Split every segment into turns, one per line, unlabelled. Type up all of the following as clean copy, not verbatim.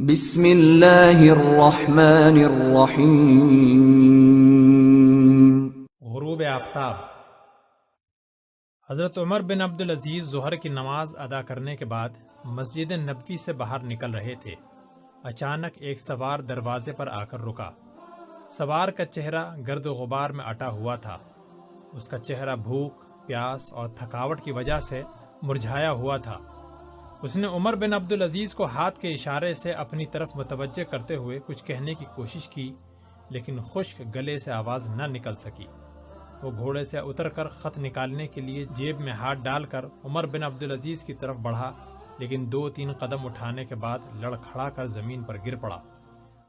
بسم اللہ الرحمن الرحیم۔
غروب آفتاب۔ حضرت عمر بن عبدالعزیز ظہر کی نماز ادا کرنے کے بعد مسجد نبوی سے باہر نکل رہے تھے۔ اچانک ایک سوار دروازے پر آ کر رکا۔ سوار کا چہرہ گرد و غبار میں اٹا ہوا تھا۔ اس کا چہرہ بھوک، پیاس اور تھکاوٹ کی وجہ سے مرجھایا ہوا تھا۔ اس نے عمر بن عبدالعزیز کو ہاتھ کے اشارے سے اپنی طرف متوجہ کرتے ہوئے کچھ کہنے کی کوشش کی، لیکن خشک گلے سے آواز نہ نکل سکی۔ وہ گھوڑے سے اتر کر خط نکالنے کے لیے جیب میں ہاتھ ڈال کر عمر بن عبدالعزیز کی طرف بڑھا، لیکن 2-3 قدم اٹھانے کے بعد لڑکھڑا کر زمین پر گر پڑا،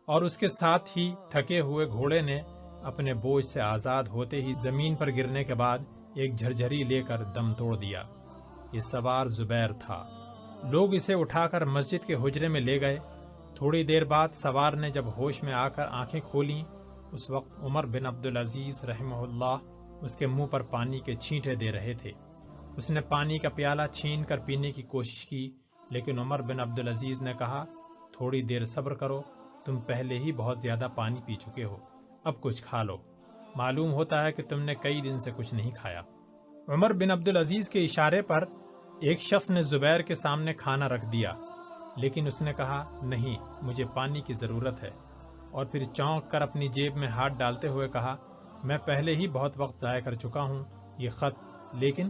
اور اس کے ساتھ ہی تھکے ہوئے گھوڑے نے اپنے بوجھ سے آزاد ہوتے ہی زمین پر گرنے کے بعد ایک جھرجھری لے کر دم توڑ دیا۔ یہ سوار زبیر تھا۔ لوگ اسے اٹھا کر مسجد کے حجرے میں لے گئے۔ تھوڑی دیر بعد سوار نے جب ہوش میں آ کر آنکھیں کھولیں، اس وقت عمر بن عبدالعزیز رحمہ اللہ اس کے منہ پر پانی کے چھینٹے دے رہے تھے۔ اس نے پانی کا پیالہ چھین کر پینے کی کوشش کی، لیکن عمر بن عبدالعزیز نے کہا، تھوڑی دیر صبر کرو، تم پہلے ہی بہت زیادہ پانی پی چکے ہو، اب کچھ کھا لو، معلوم ہوتا ہے کہ تم نے کئی دن سے کچھ نہیں کھایا۔ عمر بن عبدالعزیز کے اشارے پر ایک شخص نے زبیر کے سامنے کھانا رکھ دیا، لیکن اس نے کہا، نہیں، مجھے پانی کی ضرورت ہے، اور پھر چونک کر اپنی جیب میں ہاتھ ڈالتے ہوئے کہا، میں پہلے ہی بہت وقت ضائع کر چکا ہوں، یہ خط۔ لیکن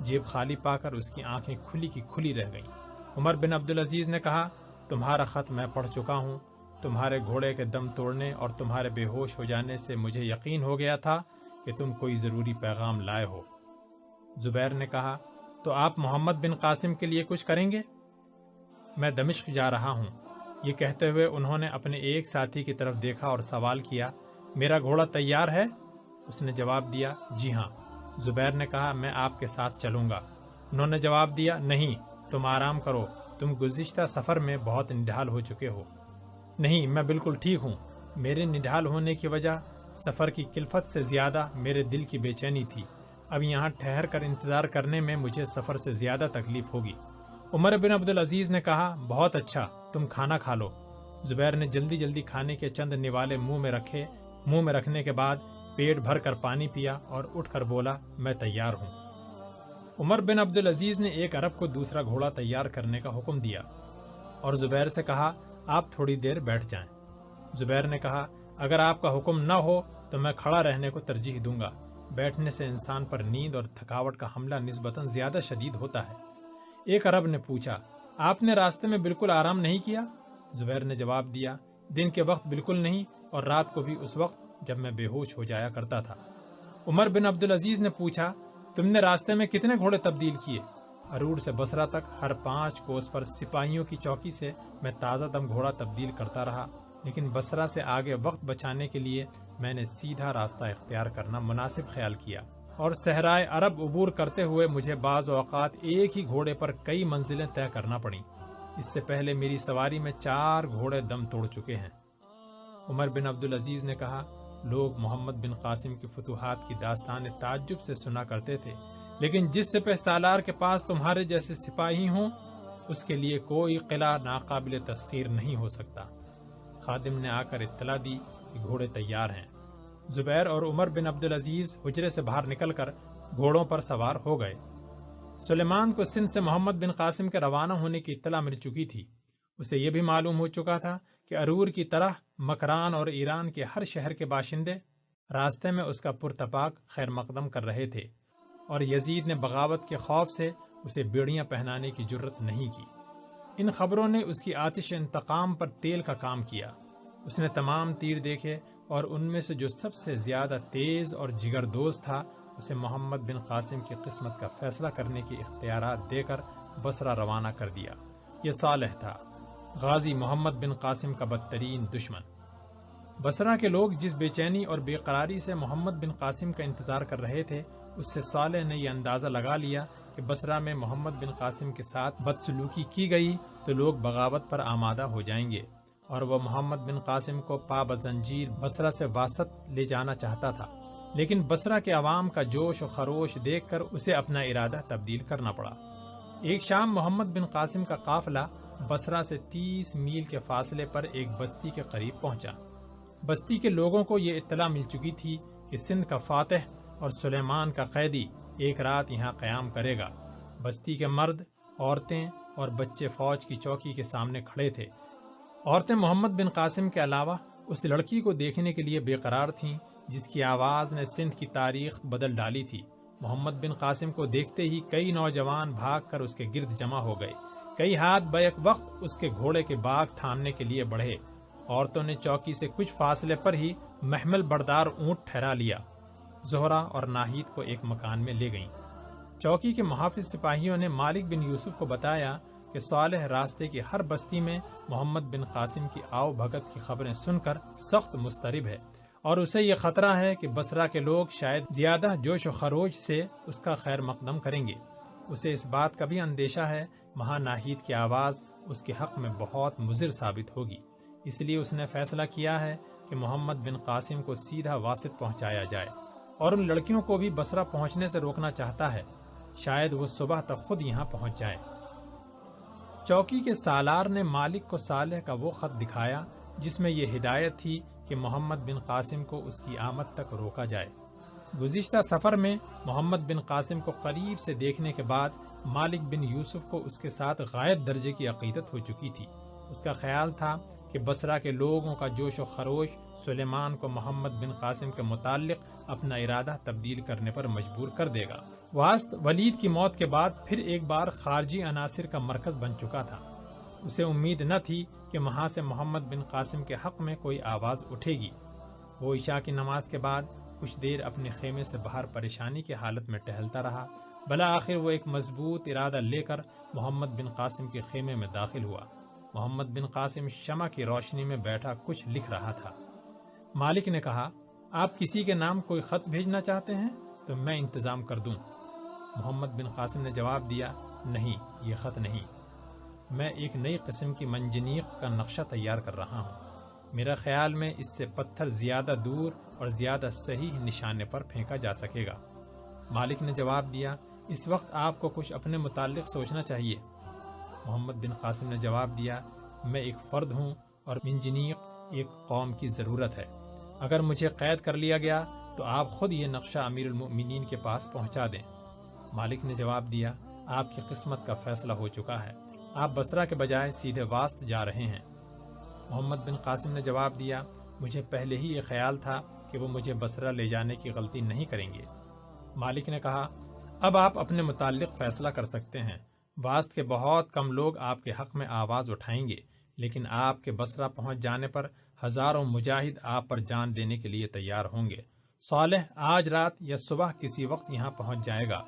جیب خالی پا کر اس کی آنکھیں کھلی کی کھلی رہ گئیں۔ عمر بن عبدالعزیز نے کہا، تمہارا خط میں پڑھ چکا ہوں، تمہارے گھوڑے کے دم توڑنے اور تمہارے بے ہوش ہو جانے سے مجھے یقین ہو گیا تھا کہ تم کوئی ضروری پیغام لائے ہو۔ زبیر نے کہا، تو آپ محمد بن قاسم کے لیے کچھ کریں گے؟ میں دمشق جا رہا ہوں۔ یہ کہتے ہوئے انہوں نے اپنے ایک ساتھی کی طرف دیکھا اور سوال کیا، میرا گھوڑا تیار ہے؟ اس نے جواب دیا، جی ہاں۔ زبیر نے کہا، میں آپ کے ساتھ چلوں گا۔ انہوں نے جواب دیا، نہیں، تم آرام کرو، تم گزشتہ سفر میں بہت نڈھال ہو چکے ہو۔ نہیں، میں بالکل ٹھیک ہوں۔ میرے نڈھال ہونے کی وجہ سفر کی کلفت سے زیادہ میرے دل کی بے چینی تھی۔ اب یہاں ٹھہر کر انتظار کرنے میں مجھے سفر سے زیادہ تکلیف ہوگی۔ عمر بن عبدالعزیز نے کہا، بہت اچھا، تم کھانا کھا لو۔ زبیر نے جلدی جلدی کھانے کے چند نوالے منہ میں رکھنے کے بعد پیٹ بھر کر پانی پیا اور اٹھ کر بولا، میں تیار ہوں۔ عمر بن عبدالعزیز نے ایک عرب کو دوسرا گھوڑا تیار کرنے کا حکم دیا اور زبیر سے کہا، آپ تھوڑی دیر بیٹھ جائیں۔ زبیر نے کہا، اگر آپ کا حکم نہ ہو تو میں کھڑا رہنے کو ترجیح دوں گا۔ بیٹھنے سے انسان پر نیند اور تھکاوٹ کا حملہ نسبتاً زیادہ شدید ہوتا ہے۔ ایک عرب نے پوچھا، آپ نے راستے میں بالکل آرام نہیں کیا؟ زبیر نے جواب دیا، دن کے وقت بالکل نہیں، اور رات کو بھی اس وقت جب میں بے ہوش ہو جایا کرتا تھا۔ عمر بن عبدالعزیز نے پوچھا، تم نے راستے میں کتنے گھوڑے تبدیل کیے؟ ارور سے بصرہ تک ہر 5 کوس پر سپاہیوں کی چوکی سے میں تازہ دم گھوڑا تبدیل کرتا رہا، لیکن بصرہ سے آگے وقت بچانے کے لیے میں نے سیدھا راستہ اختیار کرنا مناسب خیال کیا، اور صحرائے عرب عبور کرتے ہوئے مجھے بعض اوقات ایک ہی گھوڑے پر کئی منزلیں طے کرنا پڑیں۔ اس سے پہلے میری سواری میں 4 گھوڑے دم توڑ چکے ہیں۔ عمر بن عبدالعزیز نے کہا، لوگ محمد بن قاسم کی فتوحات کی داستان تعجب سے سنا کرتے تھے، لیکن جس سپہ سالار کے پاس تمہارے جیسے سپاہی ہوں، اس کے لیے کوئی قلعہ ناقابل تسخیر نہیں ہو سکتا۔ خادم نے آ کر اطلاع دی کہ گھوڑے تیار ہیں۔ زبیر اور عمر بن عبدالعزیز حجرے سے باہر نکل کر گھوڑوں پر سوار ہو گئے۔ سلیمان کو سندھ سے محمد بن قاسم کے روانہ ہونے کی اطلاع مل چکی تھی۔ اسے یہ بھی معلوم ہو چکا تھا کہ ارور کی طرح مکران اور ایران کے ہر شہر کے باشندے راستے میں اس کا پرتپاک خیر مقدم کر رہے تھے، اور یزید نے بغاوت کے خوف سے اسے بیڑیاں پہنانے کی جرت نہیں کی۔ ان خبروں نے اس کی آتش انتقام پر تیل کا کام کیا۔ اس نے تمام تیر دیکھے، اور ان میں سے جو سب سے زیادہ تیز اور جگر دوز تھا، اسے محمد بن قاسم کی قسمت کا فیصلہ کرنے کی اختیارات دے کر بصرہ روانہ کر دیا۔ یہ صالح تھا، غازی محمد بن قاسم کا بدترین دشمن۔ بصرہ کے لوگ جس بے چینی اور بے قراری سے محمد بن قاسم کا انتظار کر رہے تھے، اس سے صالح نے یہ اندازہ لگا لیا کہ بصرہ میں محمد بن قاسم کے ساتھ بدسلوکی کی گئی تو لوگ بغاوت پر آمادہ ہو جائیں گے، اور وہ محمد بن قاسم کو پا بزنجیر بصرہ سے واسط لے جانا چاہتا تھا، لیکن بصرہ کے عوام کا جوش و خروش دیکھ کر اسے اپنا ارادہ تبدیل کرنا پڑا۔ ایک شام محمد بن قاسم کا قافلہ بصرہ سے 30 میل کے فاصلے پر ایک بستی کے قریب پہنچا۔ بستی کے لوگوں کو یہ اطلاع مل چکی تھی کہ سندھ کا فاتح اور سلیمان کا قیدی ایک رات یہاں قیام کرے گا۔ بستی کے مرد، عورتیں اور بچے فوج کی چوکی کے سامنے کھڑے تھے۔ عورتیں محمد بن قاسم کے علاوہ اس لڑکی کو دیکھنے کے لیے بے قرار تھیں جس کی آواز نے سندھ کی تاریخ بدل ڈالی تھی۔ محمد بن قاسم کو دیکھتے ہی کئی نوجوان بھاگ کر اس کے گرد جمع ہو گئے۔ کئی ہاتھ بیک وقت اس کے گھوڑے کے باغ تھامنے کے لیے بڑھے۔ عورتوں نے چوکی سے کچھ فاصلے پر ہی محمل بردار اونٹ ٹھہرا لیا۔ زہرا اور ناہید کو ایک مکان میں لے گئیں۔ چوکی کے محافظ سپاہیوں نے مالک بن یوسف کو بتایا کہ صالح راستے کی ہر بستی میں محمد بن قاسم کی آؤ بھگت کی خبریں سن کر سخت مضطرب ہے، اور اسے یہ خطرہ ہے کہ بصرہ کے لوگ شاید زیادہ جوش و خروش سے اس کا خیر مقدم کریں گے۔ اسے اس بات کا بھی اندیشہ ہے وہاں ناہید کی آواز اس کے حق میں بہت مضر ثابت ہوگی، اس لیے اس نے فیصلہ کیا ہے کہ محمد بن قاسم کو سیدھا واسط پہنچایا جائے، اور ان لڑکیوں کو بھی بصرہ پہنچنے سے روکنا چاہتا ہے، شاید وہ صبح تک خود یہاں پہنچ جائے۔ چوکی کے سالار نے مالک کو صالح کا وہ خط دکھایا جس میں یہ ہدایت تھی کہ محمد بن قاسم کو اس کی آمد تک روکا جائے۔ گزشتہ سفر میں محمد بن قاسم کو قریب سے دیکھنے کے بعد مالک بن یوسف کو اس کے ساتھ غائب درجے کی عقیدت ہو چکی تھی۔ اس کا خیال تھا کہ بصرہ کے لوگوں کا جوش و خروش سلیمان کو محمد بن قاسم کے متعلق اپنا ارادہ تبدیل کرنے پر مجبور کر دے گا۔ واسط ولید کی موت کے بعد پھر ایک بار خارجی عناصر کا مرکز بن چکا تھا۔ اسے امید نہ تھی کہ وہاں سے محمد بن قاسم کے حق میں کوئی آواز اٹھے گی۔ وہ عشاء کی نماز کے بعد کچھ دیر اپنے خیمے سے باہر پریشانی کی حالت میں ٹہلتا رہا۔ بلاآخر وہ ایک مضبوط ارادہ لے کر محمد بن قاسم کے خیمے میں داخل ہوا۔ محمد بن قاسم شمع کی روشنی میں بیٹھا کچھ لکھ رہا تھا۔ مالک نے کہا، آپ کسی کے نام کوئی خط بھیجنا چاہتے ہیں تو میں انتظام کر دوں۔ محمد بن قاسم نے جواب دیا، نہیں، یہ خط نہیں، میں ایک نئی قسم کی منجنیق کا نقشہ تیار کر رہا ہوں۔ میرا خیال میں اس سے پتھر زیادہ دور اور زیادہ صحیح نشانے پر پھینکا جا سکے گا۔ مالک نے جواب دیا، اس وقت آپ کو کچھ اپنے متعلق سوچنا چاہیے۔ محمد بن قاسم نے جواب دیا، میں ایک فرد ہوں اور منجنیق ایک قوم کی ضرورت ہے۔ اگر مجھے قید کر لیا گیا تو آپ خود یہ نقشہ امیر المؤمنین کے پاس پہنچا دیں۔ مالک نے جواب دیا، آپ کی قسمت کا فیصلہ ہو چکا ہے، آپ بصرہ کے بجائے سیدھے واسط جا رہے ہیں۔ محمد بن قاسم نے جواب دیا، مجھے پہلے ہی یہ خیال تھا کہ وہ مجھے بصرہ لے جانے کی غلطی نہیں کریں گے۔ مالک نے کہا، اب آپ اپنے متعلق فیصلہ کر سکتے ہیں۔ واسط کے بہت کم لوگ آپ کے حق میں آواز اٹھائیں گے، لیکن آپ کے بصرہ پہنچ جانے پر ہزاروں مجاہد آپ پر جان دینے کے لیے تیار ہوں گے۔ صالح آج رات یا صبح کسی وقت یہاں پہنچ جائے گا،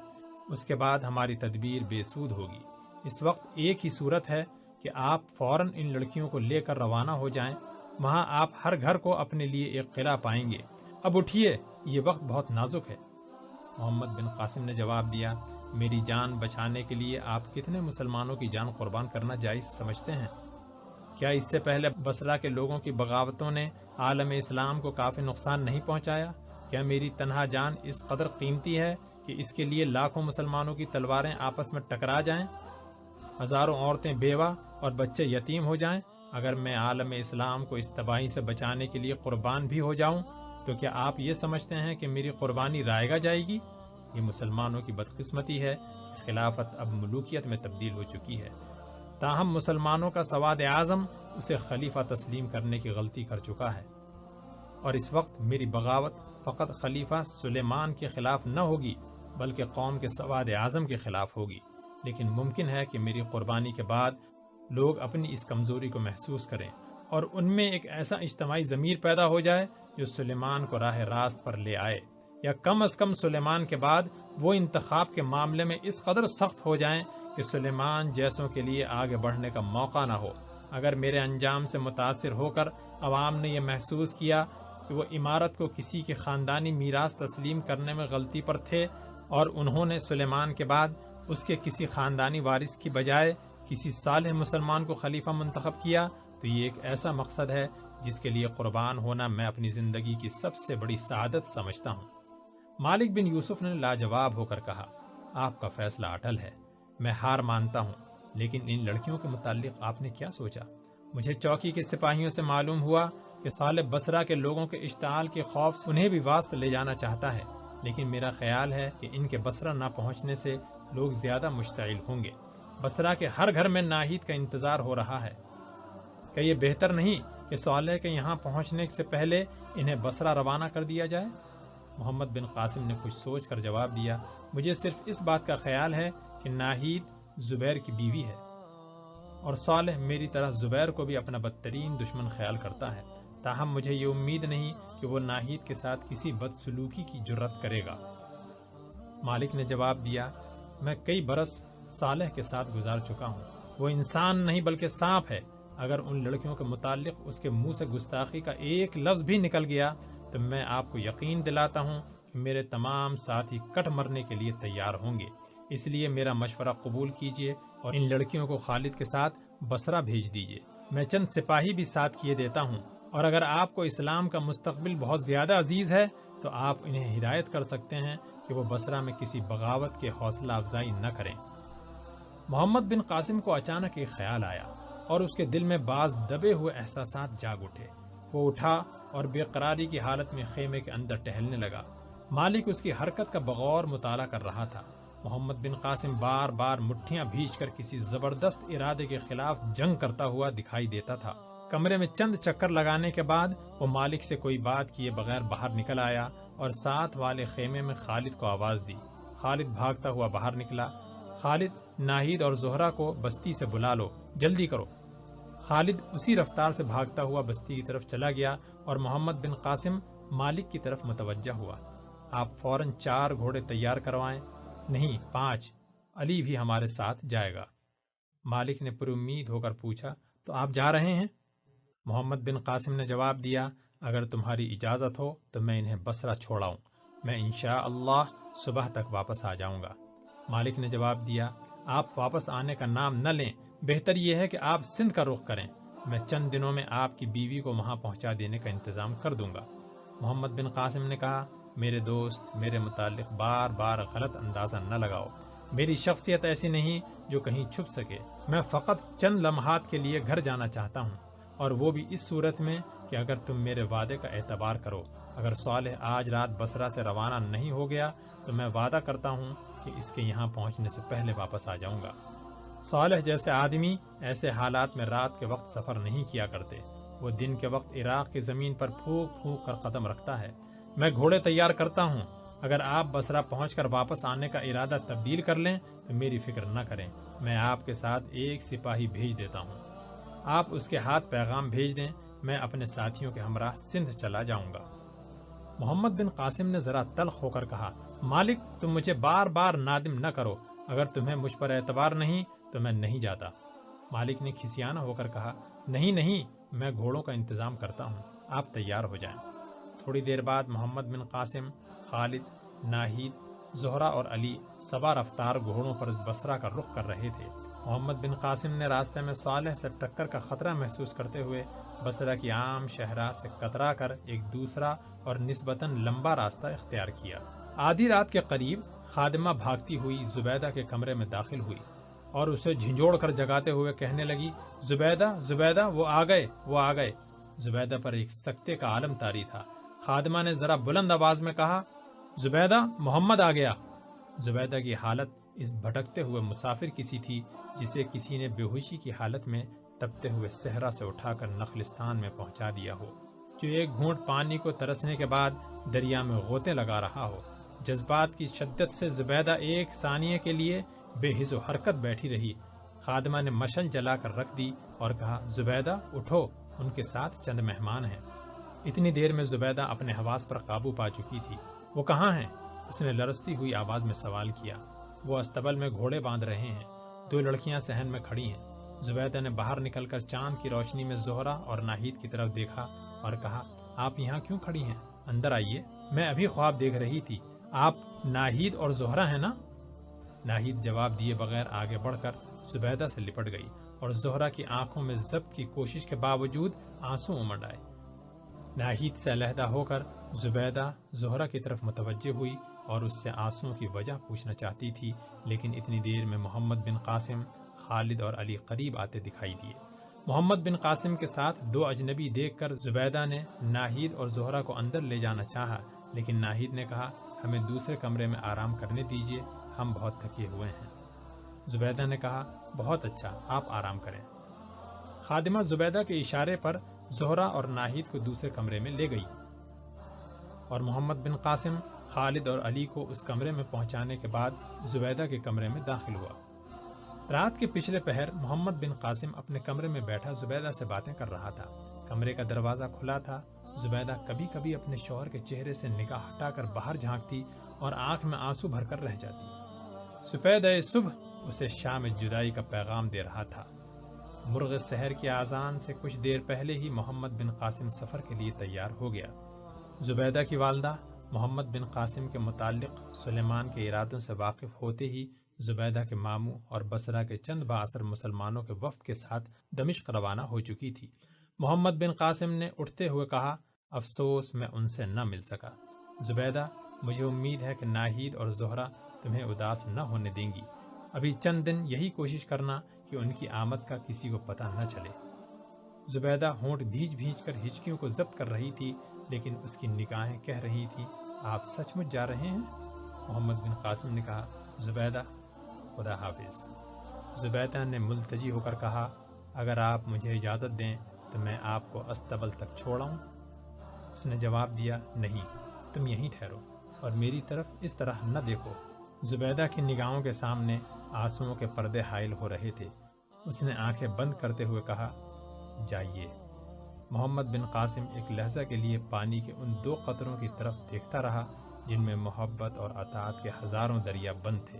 اس کے بعد ہماری تدبیر بے سود ہوگی۔ اس وقت ایک ہی صورت ہے کہ آپ فوراً ان لڑکیوں کو لے کر روانہ ہو جائیں، وہاں آپ ہر گھر کو اپنے لیے ایک قلعہ پائیں گے۔ اب اٹھیے، یہ وقت بہت نازک ہے۔ محمد بن قاسم نے جواب دیا، میری جان بچانے کے لیے آپ کتنے مسلمانوں کی جان قربان کرنا جائز سمجھتے ہیں؟ کیا اس سے پہلے بصرہ کے لوگوں کی بغاوتوں نے عالم اسلام کو کافی نقصان نہیں پہنچایا؟ کیا میری تنہا جان اس قدر قیمتی ہے کہ اس کے لیے لاکھوں مسلمانوں کی تلواریں آپس میں ٹکرا جائیں، ہزاروں عورتیں بیوہ اور بچے یتیم ہو جائیں؟ اگر میں عالم اسلام کو اس تباہی سے بچانے کے لیے قربان بھی ہو جاؤں تو کیا آپ یہ سمجھتے ہیں کہ میری قربانی رائگاں جائے گی؟ یہ مسلمانوں کی بدقسمتی ہے کہ خلافت اب ملوکیت میں تبدیل ہو چکی ہے، تاہم مسلمانوں کا سواد اعظم اسے خلیفہ تسلیم کرنے کی غلطی کر چکا ہے، اور اس وقت میری بغاوت فقط خلیفہ سلیمان کے خلاف نہ ہوگی بلکہ قوم کے سواد اعظم کے خلاف ہوگی۔ لیکن ممکن ہے کہ میری قربانی کے بعد لوگ اپنی اس کمزوری کو محسوس کریں اور ان میں ایک ایسا اجتماعی ضمیر پیدا ہو جائے جو سلیمان کو راہ راست پر لے آئے، یا کم از کم سلیمان کے بعد وہ انتخاب کے معاملے میں اس قدر سخت ہو جائیں کہ سلیمان جیسوں کے لیے آگے بڑھنے کا موقع نہ ہو۔ اگر میرے انجام سے متاثر ہو کر عوام نے یہ محسوس کیا کہ وہ امارت کو کسی کے خاندانی میراث تسلیم کرنے میں غلطی پر تھے اور انہوں نے سلیمان کے بعد اس کے کسی خاندانی وارث کی بجائے کسی صالح مسلمان کو خلیفہ منتخب کیا، تو یہ ایک ایسا مقصد ہے جس کے لیے قربان ہونا میں اپنی زندگی کی سب سے بڑی سعادت سمجھتا ہوں۔ مالک بن یوسف نے لاجواب ہو کر کہا، آپ کا فیصلہ اٹل ہے، میں ہار مانتا ہوں، لیکن ان لڑکیوں کے متعلق آپ نے کیا سوچا؟ مجھے چوکی کے سپاہیوں سے معلوم ہوا کہ صالح بصرہ کے لوگوں کے اشتعال کے خوف سے انہیں بھی واسط لے جانا چاہتا ہے، لیکن میرا خیال ہے کہ ان کے بصرہ نہ پہنچنے سے لوگ زیادہ مشتعل ہوں گے۔ بصرہ کے ہر گھر میں ناہید کا انتظار ہو رہا ہے۔ کہ یہ بہتر نہیں کہ صالح کے یہاں پہنچنے سے پہلے انہیں بصرہ روانہ کر دیا جائے؟ محمد بن قاسم نے کچھ سوچ کر جواب دیا، مجھے صرف اس بات کا خیال ہے کہ ناہید زبیر کی بیوی ہے، اور صالح میری طرح زبیر کو بھی اپنا بدترین دشمن خیال کرتا ہے، تاہم مجھے یہ امید نہیں کہ وہ ناہید کے ساتھ کسی بدسلوکی کی جرات کرے گا۔ مالک نے جواب دیا، میں کئی برس صالح کے ساتھ گزار چکا ہوں، وہ انسان نہیں بلکہ سانپ ہے۔ اگر ان لڑکیوں کے متعلق اس کے منہ سے گستاخی کا ایک لفظ بھی نکل گیا تو میں آپ کو یقین دلاتا ہوں کہ میرے تمام ساتھی کٹ مرنے کے لیے تیار ہوں گے۔ اس لیے میرا مشورہ قبول کیجیے اور ان لڑکیوں کو خالد کے ساتھ بصرہ بھیج دیجیے۔ میں چند سپاہی بھی ساتھ کیے دیتا ہوں، اور اگر آپ کو اسلام کا مستقبل بہت زیادہ عزیز ہے تو آپ انہیں ہدایت کر سکتے ہیں کہ وہ بصرہ میں کسی بغاوت کے حوصلہ افزائی نہ کریں۔ محمد بن قاسم کو اچانک ایک خیال آیا اور اس کے دل میں بعض دبے ہوئے احساسات جاگ اٹھے۔ وہ اٹھا اور بے قراری کی حالت میں خیمے کے اندر ٹہلنے لگا۔ مالک اس کی حرکت کا بغور مطالعہ کر رہا تھا۔ محمد بن قاسم بار بار مٹھیاں بھیج کر کسی زبردست ارادے کے خلاف جنگ کرتا ہوا دکھائی دیتا تھا۔ کمرے میں چند چکر لگانے کے بعد وہ مالک سے کوئی بات کیے بغیر باہر نکل آیا اور ساتھ والے خیمے میں خالد کو آواز دی۔ خالد بھاگتا ہوا باہر نکلا۔ خالد، ناہید اور زہرہ کو بستی سے بلا لو، جلدی کرو۔ خالد اسی رفتار سے بھاگتا ہوا بستی کی طرف چلا گیا اور محمد بن قاسم مالک کی طرف متوجہ ہوا۔ آپ فوراً 4 گھوڑے تیار کروائیں۔ نہیں، 5، علی بھی ہمارے ساتھ جائے گا۔ مالک نے پر امید ہو کر پوچھا، تو آپ جا رہے ہیں؟ محمد بن قاسم نے جواب دیا، اگر تمہاری اجازت ہو تو میں انہیں بصرہ چھوڑاؤں، میں انشاءاللہ صبح تک واپس آ جاؤں گا۔ مالک نے جواب دیا، آپ واپس آنے کا نام نہ لیں، بہتر یہ ہے کہ آپ سندھ کا رخ کریں، میں چند دنوں میں آپ کی بیوی کو وہاں پہنچا دینے کا انتظام کر دوں گا۔ محمد بن قاسم نے کہا، میرے دوست، میرے متعلق بار بار غلط اندازہ نہ لگاؤ، میری شخصیت ایسی نہیں جو کہیں چھپ سکے، میں فقط چند لمحات کے لیے گھر جانا چاہتا ہوں، اور وہ بھی اس صورت میں کہ اگر تم میرے وعدے کا اعتبار کرو۔ اگر صالح آج رات بصرہ سے روانہ نہیں ہو گیا تو میں وعدہ کرتا ہوں کہ اس کے یہاں پہنچنے سے پہلے واپس آ جاؤں گا۔ صالح جیسے آدمی ایسے حالات میں رات کے وقت سفر نہیں کیا کرتے، وہ دن کے وقت عراق کی زمین پر پھونک پھونک کر قدم رکھتا ہے۔ میں گھوڑے تیار کرتا ہوں، اگر آپ بصرہ پہنچ کر واپس آنے کا ارادہ تبدیل کر لیں تو میری فکر نہ کریں، میں آپ کے ساتھ ایک سپاہی بھیج دیتا ہوں، آپ اس کے ہاتھ پیغام بھیج دیں، میں اپنے ساتھیوں کے ہمراہ سندھ چلا جاؤں گا۔ محمد بن قاسم نے ذرا تلخ ہو کر کہا، مالک تم مجھے بار بار نادم نہ کرو، اگر تمہیں مجھ پر اعتبار نہیں تو میں نہیں جاتا۔ مالک نے کھسیانہ ہو کر کہا، نہیں نہیں، میں گھوڑوں کا انتظام کرتا ہوں، آپ تیار ہو جائیں۔ تھوڑی دیر بعد محمد بن قاسم، خالد، ناہید، زہرہ اور علی سوا رفتار گھوڑوں پر بصرہ کا رخ کر رہے تھے۔ محمد بن قاسم نے راستے میں صالح سے ٹکر کا خطرہ محسوس کرتے ہوئے بصرہ کی عام شہرہ سے کترا کر ایک دوسرا اور نسبتاً لمبا راستہ اختیار کیا۔ آدھی رات کے قریب خادمہ بھاگتی ہوئی زبیدہ کے کمرے میں داخل ہوئی اور اسے جھنجھوڑ کر جگاتے ہوئے کہنے لگی، زبیدہ زبیدہ، وہ آ گئے، وہ آ گئے۔ زبیدہ پر ایک سکتے کا عالم طاری تھا۔ خادمہ نے ذرا بلند آواز میں کہا، زبیدہ، محمد آ گیا۔ زبیدہ کی حالت اس بھٹکتے ہوئے مسافر کسی تھی جسے کسی نے بے ہوشی کی حالت میں تپتے ہوئے صحرا سے اٹھا کر نخلستان میں پہنچا دیا ہو، جو ایک گھونٹ پانی کو ترسنے کے بعد دریا میں غوطے لگا رہا ہو۔ جذبات کی شدت سے زبیدہ ایک ثانیے کے لیے بے حس و حرکت بیٹھی رہی۔ خادمہ نے مشعل جلا کر رکھ دی اور کہا، زبیدہ اٹھو، ان کے ساتھ چند مہمان ہیں۔ اتنی دیر میں زبیدہ اپنے حواس پر قابو پا چکی تھی۔ وہ کہاں ہیں؟ اس نے لرزتی ہوئی آواز میں سوال کیا۔ وہ استبل میں گھوڑے باندھ رہے ہیں، 2 لڑکیاں صحن میں کھڑی ہیں۔ زبیدہ نے باہر نکل کر چاند کی روشنی میں زہرہ اور ناہید کی طرف دیکھا اور کہا، آپ یہاں کیوں کھڑی ہیں؟ اندر آئیے، میں ابھی خواب دیکھ رہی تھی، آپ ناہید اور زہرہ ہیں نا؟ ناہید جواب دیے بغیر آگے بڑھ کر زبیدہ سے لپٹ گئی اور زہرہ کی آنکھوں میں ضبط کی کوشش کے باوجود آنسو امڈ آئے۔ ناہید سے علیحدہ ہو کر زبیدہ زہرہ کی طرف متوجہ ہوئی اور اس سے آنسوؤں کی وجہ پوچھنا چاہتی تھی، لیکن اتنی دیر میں محمد بن قاسم خالد اور علی قریب آتے دکھائی دیے۔ محمد بن قاسم کے ساتھ 2 اجنبی دیکھ کر زبیدہ نے ناہید اور زہرہ کو اندر لے جانا چاہا، لیکن ناہید نے کہا ہمیں دوسرے کمرے میں آرام کرنے دیجیے، ہم بہت تھکے ہوئے ہیں۔ زبیدہ نے کہا بہت اچھا، آپ آرام کریں۔ خادمہ زبیدہ کے اشارے پر زہرہ اور ناہید کو دوسرے کمرے میں لے گئی اور محمد بن قاسم خالد اور علی کو اس کمرے میں پہنچانے کے بعد زبیدہ کے کمرے میں داخل ہوا۔ رات کے پچھلے پہر محمد بن قاسم اپنے کمرے میں بیٹھا زبیدہ سے باتیں کر رہا تھا۔ کمرے کا دروازہ کھلا تھا۔ زبیدہ کبھی کبھی اپنے شوہر کے چہرے سے نگاہ ہٹا کر باہر جھانکتی اور آنکھ میں آنسو بھر کر رہ جاتی۔ سپیدہ صبح اسے شام جدائی کا پیغام دے رہا تھا۔ مرغ سحر کی آذان سے کچھ دیر پہلے ہی محمد بن قاسم سفر کے لیے تیار ہو گیا۔ زبیدہ کی والدہ محمد بن قاسم کے متعلق سلیمان کے ارادوں سے واقف ہوتے ہی زبیدہ کے ماموں اور بصرہ کے چند بااثر مسلمانوں کے وفد کے ساتھ دمشق روانہ ہو چکی تھی۔ محمد بن قاسم نے اٹھتے ہوئے کہا افسوس میں ان سے نہ مل سکا۔ زبیدہ مجھے امید ہے کہ ناہید اور زہرہ تمہیں اداس نہ ہونے دیں گی۔ ابھی چند دن یہی کوشش کرنا کہ ان کی آمد کا کسی کو پتہ نہ چلے۔ زبیدہ ہونٹ بھیج بھیج کر ہچکیوں کو ضبط کر رہی تھی، لیکن اس کی نگاہیں کہہ رہی تھی آپ سچ مچ جا رہے ہیں؟ محمد بن قاسم نے کہا زبیدہ خدا حافظ۔ زبیدہ نے ملتجی ہو کر کہا اگر آپ مجھے اجازت دیں تو میں آپ کو استبل تک چھوڑاؤں؟ اس نے جواب دیا نہیں، تم یہیں ٹھہرو اور میری طرف اس طرح نہ دیکھو۔ زبیدہ کی نگاہوں کے سامنے آنسوؤں کے پردے حائل ہو رہے تھے۔ اس نے آنکھیں بند کرتے ہوئے کہا جائیے۔ محمد بن قاسم ایک لحظہ کے لیے پانی کے ان 2 قطروں کی طرف دیکھتا رہا جن میں محبت اور اطاعت کے ہزاروں دریا بند تھے۔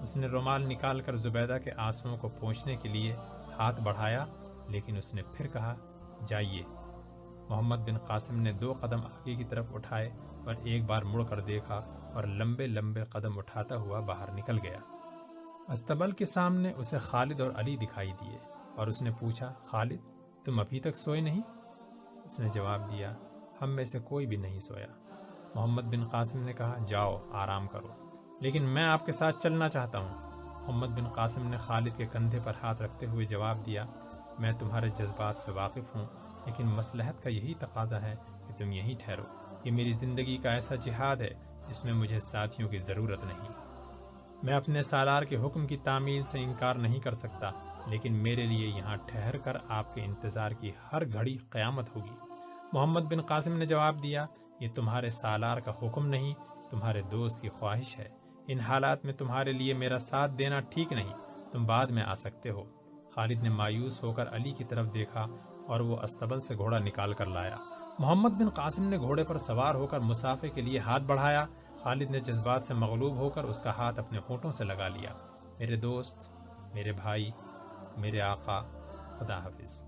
اس نے رومال نکال کر زبیدہ کے آنسوؤں کو پونچھنے کے لیے ہاتھ بڑھایا، لیکن اس نے پھر کہا جائیے۔ محمد بن قاسم نے 2 قدم آگے کی طرف اٹھائے اور ایک بار مڑ کر دیکھا اور لمبے لمبے قدم اٹھاتا ہوا باہر نکل گیا۔ استبل کے سامنے اسے خالد اور علی دکھائی دیے اور اس نے پوچھا خالد تم ابھی تک سوئے نہیں؟ اس نے جواب دیا ہم میں سے کوئی بھی نہیں سویا۔ محمد بن قاسم نے کہا جاؤ آرام کرو، لیکن میں آپ کے ساتھ چلنا چاہتا ہوں۔ محمد بن قاسم نے خالد کے کندھے پر ہاتھ رکھتے ہوئے جواب دیا میں تمہارے جذبات سے واقف ہوں، لیکن مصلحت کا یہی تقاضا ہے کہ تم یہیں ٹھہرو۔ یہ میری زندگی کا ایسا جہاد ہے جس میں مجھے ساتھیوں کی ضرورت نہیں۔ میں اپنے سالار کے حکم کی تعمیل سے انکار نہیں کر سکتا، لیکن میرے لیے یہاں ٹھہر کر آپ کے انتظار کی ہر گھڑی قیامت ہوگی۔ محمد بن قاسم نے جواب دیا یہ تمہارے سالار کا حکم نہیں، تمہارے دوست کی خواہش ہے۔ ان حالات میں تمہارے لیے میرا ساتھ دینا ٹھیک نہیں، تم بعد میں آ سکتے ہو۔ خالد نے مایوس ہو کر علی کی طرف دیکھا اور وہ استبل سے گھوڑا نکال کر لایا۔ محمد بن قاسم نے گھوڑے پر سوار ہو کر مسافے کے لیے ہاتھ بڑھایا۔ خالد نے جذبات سے مغلوب ہو کر اس کا ہاتھ اپنے ہونٹوں سے لگا لیا۔ میرے دوست، میرے بھائی، میرے آقا، خدا حافظ۔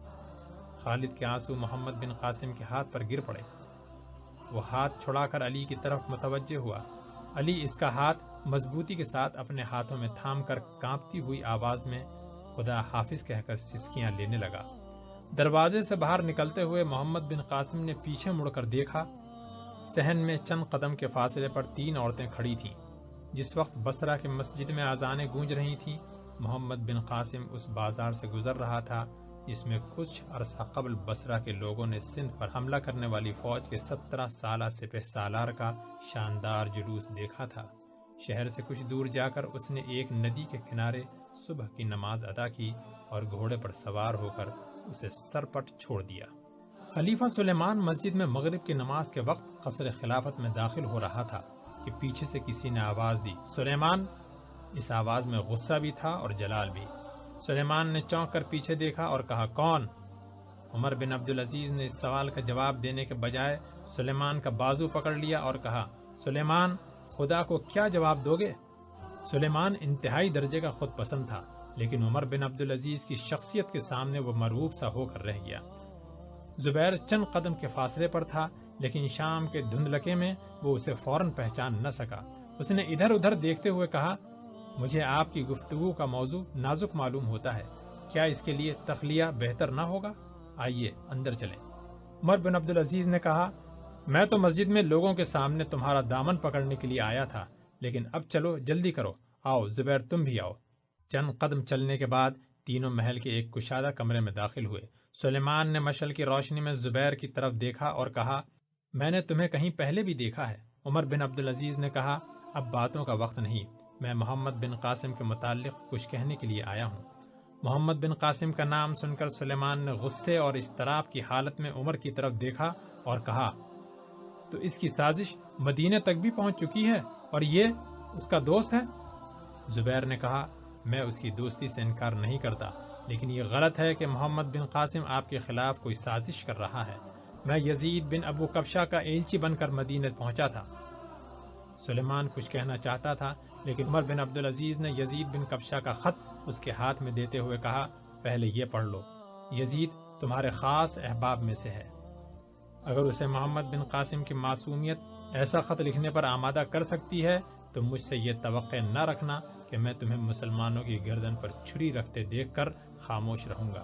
خالد کے آنسو محمد بن قاسم کے ہاتھ پر گر پڑے۔ وہ ہاتھ چھڑا کر علی کی طرف متوجہ ہوا۔ علی اس کا ہاتھ مضبوطی کے ساتھ اپنے ہاتھوں میں تھام کر کانپتی ہوئی آواز میں خدا حافظ کہہ کر سسکیاں لینے لگا۔ دروازے سے باہر نکلتے ہوئے محمد بن قاسم نے پیچھے مڑ کر دیکھا۔ صحن میں چند قدم کے فاصلے پر 3 عورتیں کھڑی تھیں۔ جس وقت بصرہ کی مسجد میں اذانیں گونج رہی تھیں، محمد بن قاسم اس بازار سے گزر رہا تھا جس میں کچھ عرصہ قبل بصرہ کے لوگوں نے سندھ پر حملہ کرنے والی فوج کے 17 سالہ سپہ سالار کا شاندار جلوس دیکھا تھا۔ شہر سے کچھ دور جا کر اس نے ایک ندی کے کنارے صبح کی نماز ادا کی اور گھوڑے پر سوار ہو کر اسے سرپٹ چھوڑ دیا۔ خلیفہ سلیمان مسجد میں مغرب کی نماز کے وقت قصر خلافت میں داخل ہو رہا تھا کہ پیچھے سے کسی نے آواز دی سلیمان۔ اس آواز میں غصہ بھی تھا اور جلال بھی۔ سلیمان نے چونک کر پیچھے دیکھا اور کہا کون؟ عمر بن عبدالعزیز نے اس سوال کا جواب دینے کے بجائے سلیمان کا بازو پکڑ لیا اور کہا سلیمان خدا کو کیا جواب دو گے؟ سلیمان انتہائی درجے کا خود پسند تھا، لیکن عمر بن عبدالعزیز کی شخصیت کے سامنے وہ مرعوب سا ہو کر رہ گیا۔ زبیر چند قدم کے فاصلے پر تھا، لیکن شام کے دھندلکے میں وہ اسے فوراً پہچان نہ سکا۔ اس نے ادھر ادھر دیکھتے ہوئے کہا مجھے آپ کی گفتگو کا موضوع نازک معلوم ہوتا ہے، کیا اس کے لیے تخلیہ بہتر نہ ہوگا؟ آئیے اندر چلیں۔ عمر بن عبدالعزیز نے کہا میں تو مسجد میں لوگوں کے سامنے تمہارا دامن پکڑنے کے لیے آیا تھا، لیکن اب چلو جلدی کرو، آؤ زبیر تم بھی آؤ۔ چند قدم چلنے کے بعد تینوں محل کے ایک کشادہ کمرے میں داخل ہوئے۔ سلیمان نے مشعل کی روشنی میں زبیر کی طرف دیکھا اور کہا، میں نے تمہیں کہیں پہلے بھی دیکھا ہے۔ عمر بن عبدالعزیز نے کہا، اب باتوں کا وقت نہیں، میں محمد بن قاسم کے متعلق کچھ کہنے کے لیے آیا ہوں۔ محمد بن قاسم کا نام سن کر سلیمان نے غصے اور اضطراب کی حالت میں عمر کی طرف دیکھا اور کہا، تو اس کی سازش مدینے تک بھی پہنچ چکی ہے اور یہ اس کا دوست ہے؟ زبیر نے کہا، میں اس کی دوستی سے انکار نہیں کرتا، لیکن یہ غلط ہے کہ محمد بن قاسم آپ کے خلاف کوئی سازش کر رہا ہے۔ میں یزید بن ابو کبشہ کا ایلچی بن کر مدینے پہنچا تھا۔ سلیمان کچھ کہنا چاہتا تھا، لیکن عمر بن عبدالعزیز نے یزید بن کبشہ کا خط اس کے ہاتھ میں دیتے ہوئے کہا، پہلے یہ پڑھ لو، یزید تمہارے خاص احباب میں سے ہے۔ اگر اسے محمد بن قاسم کی معصومیت ایسا خط لکھنے پر آمادہ کر سکتی ہے تو مجھ سے یہ توقع نہ رکھنا کہ میں تمہیں مسلمانوں کی گردن پر چھری رکھتے دیکھ کر خاموش رہوں گا۔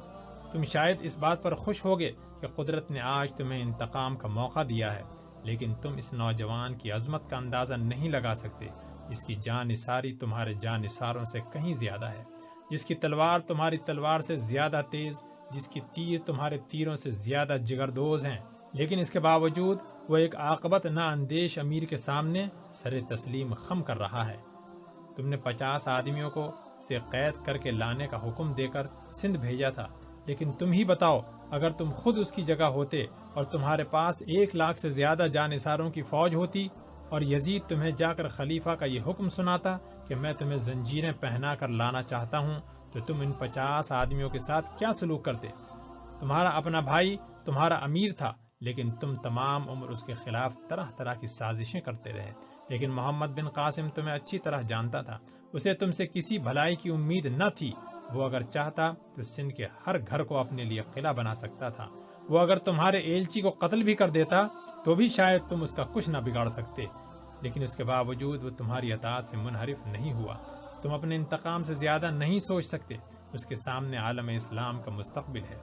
تم شاید اس بات پر خوش ہوگے کہ قدرت نے آج تمہیں انتقام کا موقع دیا ہے، لیکن تم اس نوجوان کی عظمت کا اندازہ نہیں لگا سکتے۔ اس کی جان نثاری تمہارے جان نثاروں سے کہیں زیادہ ہے، جس کی تلوار تمہاری تلوار سے زیادہ تیز، جس کی تیر تمہارے تیروں سے زیادہ جگردوز ہیں، لیکن اس کے باوجود وہ ایک عاقبت نا اندیش امیر کے سامنے سر تسلیم خم کر رہا ہے۔ تم نے 50 آدمیوں کو اسے قید کر کے لانے کا حکم دے کر سندھ بھیجا تھا، لیکن تم ہی بتاؤ، اگر تم خود اس کی جگہ ہوتے اور تمہارے پاس 1 لاکھ سے زیادہ جانثاروں کی فوج ہوتی اور یزید تمہیں جا کر خلیفہ کا یہ حکم سناتا کہ میں تمہیں زنجیریں پہنا کر لانا چاہتا ہوں، تو تم ان 50 آدمیوں کے ساتھ کیا سلوک کرتے؟ تمہارا اپنا بھائی تمہارا امیر تھا، لیکن تم تمام عمر اس کے خلاف طرح طرح کی سازشیں کرتے رہے۔ لیکن محمد بن قاسم تمہیں اچھی طرح جانتا تھا، اسے تم سے کسی بھلائی کی امید نہ تھی۔ وہ اگر چاہتا تو سندھ کے ہر گھر کو اپنے لیے قلعہ بنا سکتا تھا۔ وہ اگر تمہارے ایلچی کو قتل بھی کر دیتا تو بھی شاید تم اس کا کچھ نہ بگاڑ سکتے، لیکن اس کے باوجود وہ تمہاری اطاعت سے منحرف نہیں ہوا۔ تم اپنے انتقام سے زیادہ نہیں سوچ سکتے، اس کے سامنے عالم اسلام کا مستقبل ہے۔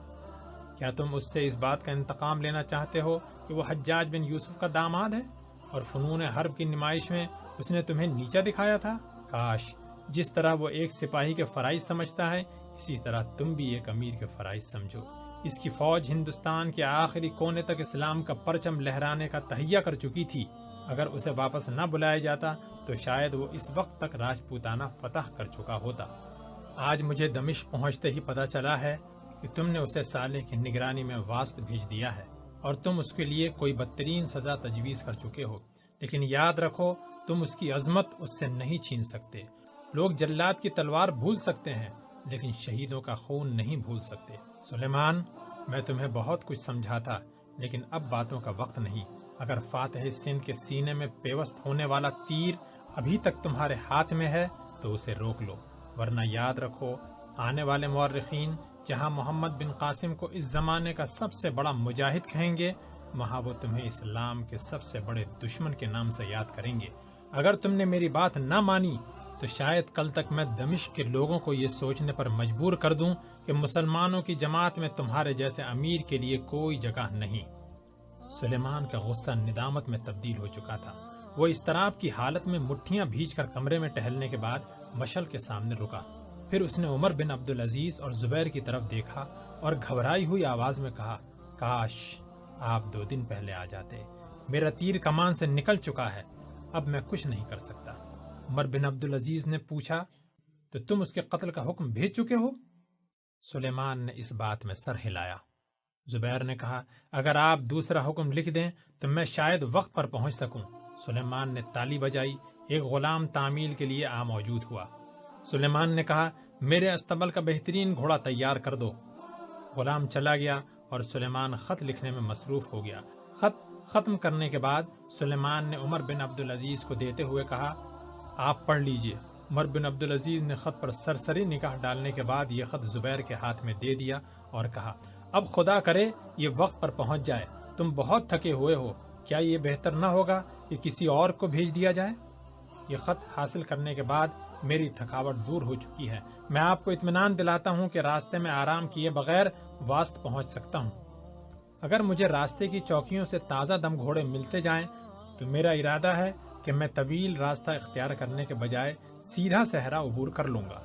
کیا تم اس سے اس بات کا انتقام لینا چاہتے ہو کہ وہ حجاج بن یوسف کا داماد ہے اور فنون حرب کی نمائش میں اس نے تمہیں نیچا دکھایا تھا؟ کاش جس طرح وہ ایک سپاہی کے فرائض سمجھتا ہے، اسی طرح تم بھی ایک امیر کے فرائض سمجھو۔ اس کی فوج ہندوستان کے آخری کونے تک اسلام کا پرچم لہرانے کا تہیہ کر چکی تھی۔ اگر اسے واپس نہ بلایا جاتا تو شاید وہ اس وقت تک راجپوتانہ فتح کر چکا ہوتا۔ آج مجھے دمشق پہنچتے ہی پتہ چلا ہے کہ تم نے اسے صالح کی نگرانی میں واسط بھیج دیا ہے اور تم اس کے لیے کوئی بدترین سزا تجویز کر چکے ہو، لیکن یاد رکھو تم اس کی عظمت اس سے نہیں چھین سکتے۔ لوگ جلاد کی تلوار بھول سکتے ہیں لیکن شہیدوں کا خون نہیں بھول سکتے۔ سلیمان، میں تمہیں بہت کچھ سمجھا تھا، لیکن اب باتوں کا وقت نہیں۔ اگر فاتح سندھ کے سینے میں پیوست ہونے والا تیر ابھی تک تمہارے ہاتھ میں ہے تو اسے روک لو، ورنہ یاد رکھو آنے والے مورخین جہاں محمد بن قاسم کو اس زمانے کا سب سے بڑا مجاہد کہیں گے، وہاں وہ تمہیں اسلام کے سب سے بڑے دشمن کے نام سے یاد کریں گے۔ اگر تم نے میری بات نہ مانی تو شاید کل تک میں دمشق کے لوگوں کو یہ سوچنے پر مجبور کر دوں کہ مسلمانوں کی جماعت میں تمہارے جیسے امیر کے لیے کوئی جگہ نہیں۔ سلیمان کا غصہ ندامت میں تبدیل ہو چکا تھا۔ وہ اضطراب کی حالت میں مٹھیاں بھیج کر کمرے میں ٹہلنے کے بعد مشعل کے سامنے رکا۔ پھر اس نے عمر بن عبدالعزیز اور زبیر کی طرف دیکھا اور گھبرائی ہوئی آواز میں کہا، کاش آپ 2 دن پہلے آ جاتے، میرا تیر کمان سے نکل چکا ہے، اب میں کچھ نہیں کر سکتا۔ عمر بن عبدالعزیز نے پوچھا، تو تم اس کے قتل کا حکم بھیج چکے ہو؟ سلیمان نے اس بات میں سر ہلایا۔ زبیر نے کہا، اگر آپ دوسرا حکم لکھ دیں تو میں شاید وقت پر پہنچ سکوں۔ سلیمان نے تالی بجائی، ایک غلام تعمیل کے لیے موجود ہوا۔ سلیمان نے کہا، میرے استبل کا بہترین گھوڑا تیار کر دو۔ غلام چلا گیا اور سلیمان خط لکھنے میں مصروف ہو گیا۔ خط ختم کرنے کے بعد سلیمان نے عمر بن عبدالعزیز کو دیتے ہوئے کہا، آپ پڑھ لیجئے۔ عمر بن عبدالعزیز نے خط پر سرسری نگاہ ڈالنے کے بعد یہ خط زبیر کے ہاتھ میں دے دیا اور کہا، اب خدا کرے یہ وقت پر پہنچ جائے، تم بہت تھکے ہوئے ہو، کیا یہ بہتر نہ ہوگا کہ کسی اور کو بھیج دیا جائے؟ یہ خط حاصل کرنے کے بعد میری تھکاوٹ دور ہو چکی ہے، میں آپ کو اطمینان دلاتا ہوں کہ راستے میں آرام کیے بغیر واسط پہنچ سکتا ہوں۔ اگر مجھے راستے کی چوکیوں سے تازہ دم گھوڑے ملتے جائیں تو میرا ارادہ ہے کہ میں طویل راستہ اختیار کرنے کے بجائے سیدھا صحرا عبور کر لوں گا۔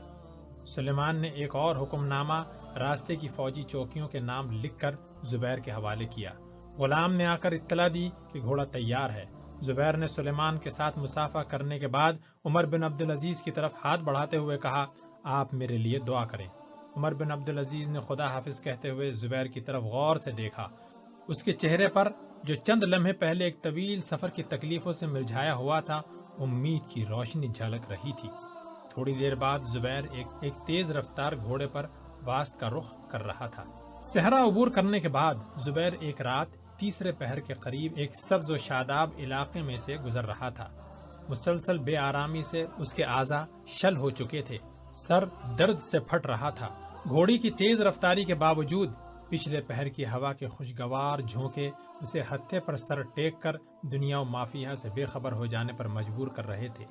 سلیمان نے ایک اور حکم نامہ راستے کی فوجی چوکیوں کے نام لکھ کر زبیر کے حوالے کیا۔ غلام نے آ کر اطلاع دی کہ گھوڑا تیار ہے۔ زبیر نے سلیمان کے ساتھ مصافحہ کرنے کے بعد عمر بن عبدالعزیز کی طرف ہاتھ بڑھاتے ہوئے کہا، آپ میرے لیے دعا کریں۔ عمر بن عبدالعزیز نے خدا حافظ کہتے ہوئے زبیر کی طرف غور سے دیکھا۔ اس کے چہرے پر جو چند لمحے پہلے ایک طویل سفر کی تکلیفوں سے مرجھایا ہوا تھا، امید کی روشنی جھلک رہی تھی۔ تھوڑی دیر بعد زبیر ایک تیز رفتار گھوڑے پر واسط کا رخ کر رہا تھا۔ صحرا عبور کرنے کے بعد زبیر ایک رات تیسرے پہر کے قریب ایک سبز و شاداب علاقے میں سے گزر رہا تھا۔ مسلسل بے آرامی سے اس کے اعضاء شل ہو چکے تھے، سر درد سے پھٹ رہا تھا۔ گھوڑی کی تیز رفتاری کے باوجود پچھلے پہر کی ہوا کے خوشگوار جھونکے اسے ہتھے پر سر ٹیک کر دنیا و مافیہ سے بے خبر ہو جانے پر مجبور کر رہے تھے۔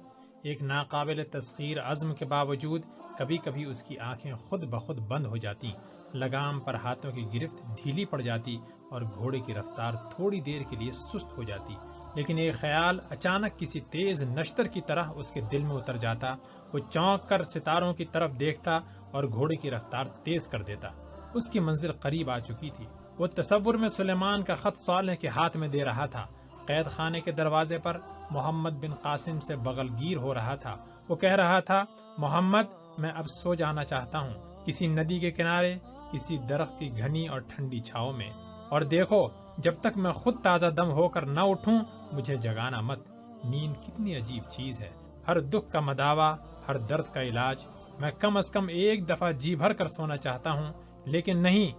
ایک ناقابل تسخیر عزم کے باوجود کبھی کبھی اس کی آنکھیں خود بخود بند ہو جاتی، لگام پر ہاتھوں کی گرفت ڈھیلی پڑ جاتی اور گھوڑے کی رفتار تھوڑی دیر کے لیے سست ہو جاتی، لیکن ایک خیال اچانک کسی تیز نشتر کی طرح اس کے دل میں اتر جاتا۔ وہ چونک کر ستاروں کی طرف دیکھتا اور گھوڑے کی رفتار تیز کر دیتا۔ اس کی منزل قریب آ چکی تھی۔ وہ تصور میں سلیمان کا خط صالح کے ہاتھ میں دے رہا تھا۔ قید خانے کے دروازے پر محمد بن قاسم سے بغل گیر ہو رہا تھا۔ وہ کہہ رہا تھا، محمد، میں اب سو جانا چاہتا ہوں، کسی ندی کے کنارے، کسی درخت کی گھنی اور ٹھنڈی چھاؤں میں، اور دیکھو جب تک میں خود تازہ دم ہو کر نہ اٹھوں مجھے جگانا مت۔ نیند کتنی عجیب چیز ہے، ہر دکھ کا مداوا، ہر درد کا علاج۔ میں کم از کم ایک دفعہ جی بھر کر سونا چاہتا ہوں، لیکن نہیں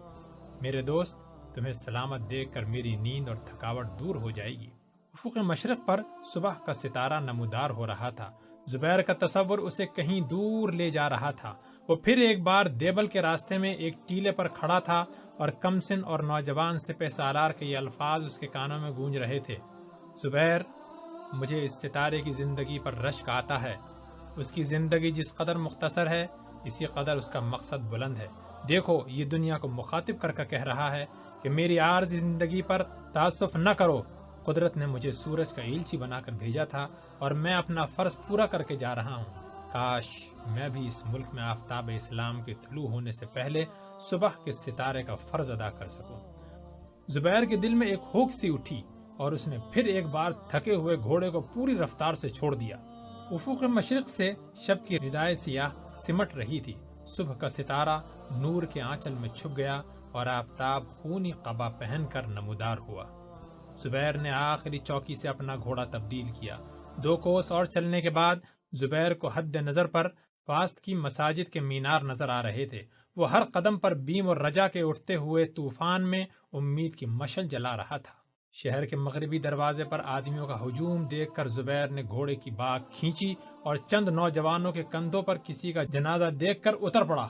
میرے دوست، تمہیں سلامت دیکھ کر میری نیند اور تھکاوٹ دور ہو جائے گی۔ افق مشرق پر صبح کا ستارہ نمودار ہو رہا تھا۔ زبیر کا تصور اسے کہیں دور لے جا رہا تھا۔ وہ پھر ایک بار دیبل کے راستے میں ایک ٹیلے پر کھڑا تھا اور کمسن اور نوجوان سپہ سالار کے یہ الفاظ اس کے کانوں میں گونج رہے تھے، زبیر، مجھے اس ستارے کی زندگی پر رشک آتا ہے۔ اس کی زندگی جس قدر مختصر ہے، اسی قدر اس کا مقصد بلند ہے۔ دیکھو، یہ دنیا کو مخاطب کر کہہ رہا ہے کہ میری عارضی زندگی پر تعصف نہ کرو۔ قدرت نے مجھے سورج کا ایلچی بنا کر بھیجا تھا اور میں اپنا فرض پورا کر کے جا رہا ہوں۔ کاش میں بھی اس ملک میں آفتاب اسلام کے طلوع ہونے سے پہلے صبح کے ستارے کا فرض ادا کر سکوں۔ زبیر کے دل میں ایک ہوک سی اٹھی اور اس نے پھر ایک بار تھکے ہوئے گھوڑے کو پوری رفتار سے چھوڑ دیا۔ افق مشرق سے شب کی ردائے سیاہ سمٹ رہی تھی۔ صبح کا ستارہ نور کے آنچل میں چھپ گیا اور آفتاب خونی قبا پہن کر نمودار ہوا۔ زبیر نے آخری چوکی سے اپنا گھوڑا تبدیل کیا۔ 2 کوس اور چلنے کے بعد زبیر کو حد نظر پر واسط کی مساجد کے مینار نظر آ رہے تھے۔ وہ ہر قدم پر بیم اور رجا کے اٹھتے ہوئے طوفان میں امید کی مشعل جلا رہا تھا۔ شہر کے مغربی دروازے پر آدمیوں کا ہجوم دیکھ کر زبیر نے گھوڑے کی باگ کھینچی اور چند نوجوانوں کے کندھوں پر کسی کا جنازہ دیکھ کر اتر پڑا۔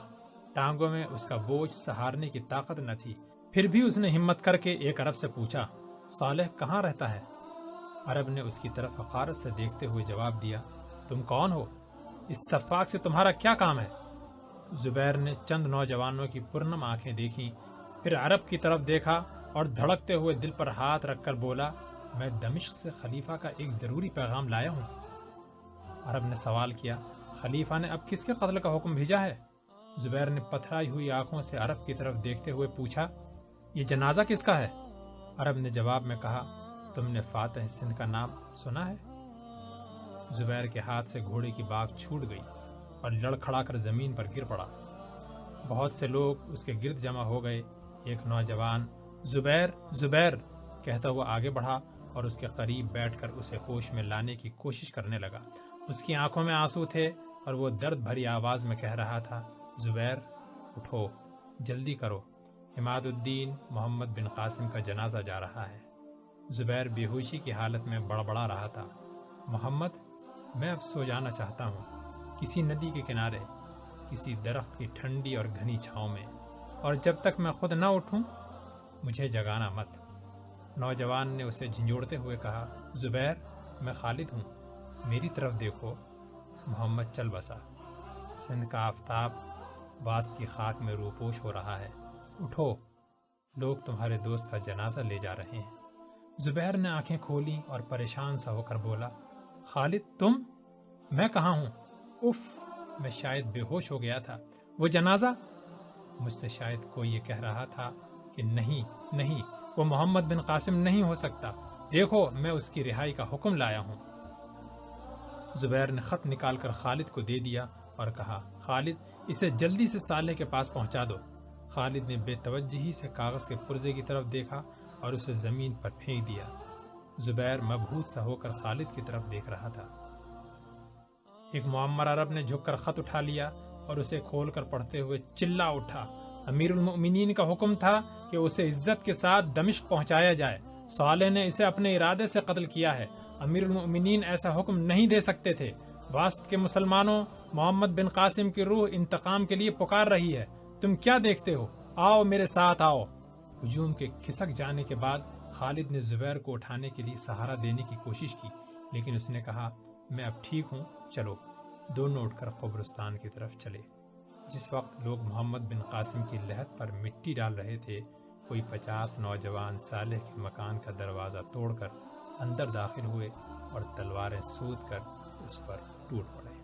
ٹانگوں میں اس کا بوجھ سہارنے کی طاقت نہ تھی، پھر بھی اس نے ہمت کر کے ایک عرب سے پوچھا، صالح کہاں رہتا ہے؟ عرب نے اس کی طرف حقارت سے دیکھتے ہوئے جواب دیا، تم کون ہو؟ اس سفاک سے تمہارا کیا کام ہے؟ زبیر نے چند نوجوانوں کی پرنم آنکھیں دیکھیں، پھر عرب کی طرف دیکھا اور دھڑکتے ہوئے دل پر ہاتھ رکھ کر بولا، میں دمشق سے خلیفہ کا ایک ضروری پیغام لایا ہوں۔ عرب نے سوال کیا، خلیفہ نے اب کس کے قتل کا حکم بھیجا ہے؟ زبیر نے پتھرائی ہوئی آنکھوں سے عرب کی طرف دیکھتے ہوئے پوچھا، یہ جنازہ کس کا ہے؟ عرب نے جواب میں کہا، تم نے فاتح سندھ کا نام سنا ہے؟ زبیر کے ہاتھ سے گھوڑے کی باگ چھوٹ گئی اور لڑکھڑا کر زمین پر گر پڑا۔ بہت سے لوگ اس کے گرد جمع ہو گئے۔ ایک نوجوان زبیر زبیر کہتا ہوا آگے بڑھا اور اس کے قریب بیٹھ کر اسے ہوش میں لانے کی کوشش کرنے لگا۔ اس کی آنکھوں میں آنسو تھے اور وہ درد بھری آواز میں کہہ رہا تھا، زبیر اٹھو، جلدی کرو، عماد الدین محمد بن قاسم کا جنازہ جا رہا ہے۔ زبیر بے ہوشی کی حالت میں بڑبڑا رہا تھا، محمد، میں اب سو جانا چاہتا ہوں، کسی ندی کے کنارے، کسی درخت کی ٹھنڈی اور گھنی چھاؤں میں، اور جب تک میں خود نہ اٹھوں مجھے جگانا مت۔ نوجوان نے اسے جھنجھوڑتے ہوئے کہا، زبیر، میں خالد ہوں، میری طرف دیکھو۔ محمد چل بسا۔ سندھ کا آفتاب واسط کی خاک میں روپوش ہو رہا ہے، اٹھو، لوگ تمہارے دوست کا جنازہ لے جا رہے ہیں۔ زبیر نے آنکھیں کھولی اور پریشان سا ہو کر بولا، خالد تم؟ میں کہاں ہوں؟ اف، میں شاید بے ہوش ہو گیا تھا۔ وہ جنازہ؟ مجھ سے شاید کوئی یہ کہہ رہا تھا کہ نہیں نہیں، وہ محمد بن قاسم نہیں ہو سکتا، دیکھو میں اس کی رہائی کا حکم لایا ہوں۔ زبیر نے خط نکال کر خالد کو دے دیا اور کہا، خالد اسے جلدی سے صالح کے پاس پہنچا دو۔ خالد نے بے توجہی سے کاغذ کے پرزے کی طرف دیکھا اور اسے زمین پر پھینک دیا۔ زبیر مبہوت سا ہو کر خالد کی طرف دیکھ رہا تھا۔ ایک معمر عرب نے جھک کر خط اٹھا لیا اور اسے کھول کر پڑھتے ہوئے چلا اٹھا، امیر المؤمنین کا حکم تھا کہ اسے عزت کے ساتھ دمشق پہنچایا جائے۔ صالح نے اسے اپنے ارادے سے قتل کیا ہے۔ امیر المؤمنین ایسا حکم نہیں دے سکتے تھے۔ واسط کے مسلمانوں، محمد بن قاسم کی روح انتقام کے لیے پکار رہی ہے، تم کیا دیکھتے ہو؟ آؤ میرے ساتھ آؤ۔ ہجوم کے کھسک جانے کے بعد خالد نے زبیر کو اٹھانے کے لیے سہارا دینے کی کوشش کی، لیکن اس نے کہا، میں اب ٹھیک ہوں، چلو۔ دونوں اٹھ کر قبرستان کی طرف چلے۔ جس وقت لوگ محمد بن قاسم کی لحد پر مٹی ڈال رہے تھے، کوئی 50 نوجوان صالح کے مکان کا دروازہ توڑ کر اندر داخل ہوئے اور تلواریں سود کر اس پر ٹوٹ پڑے۔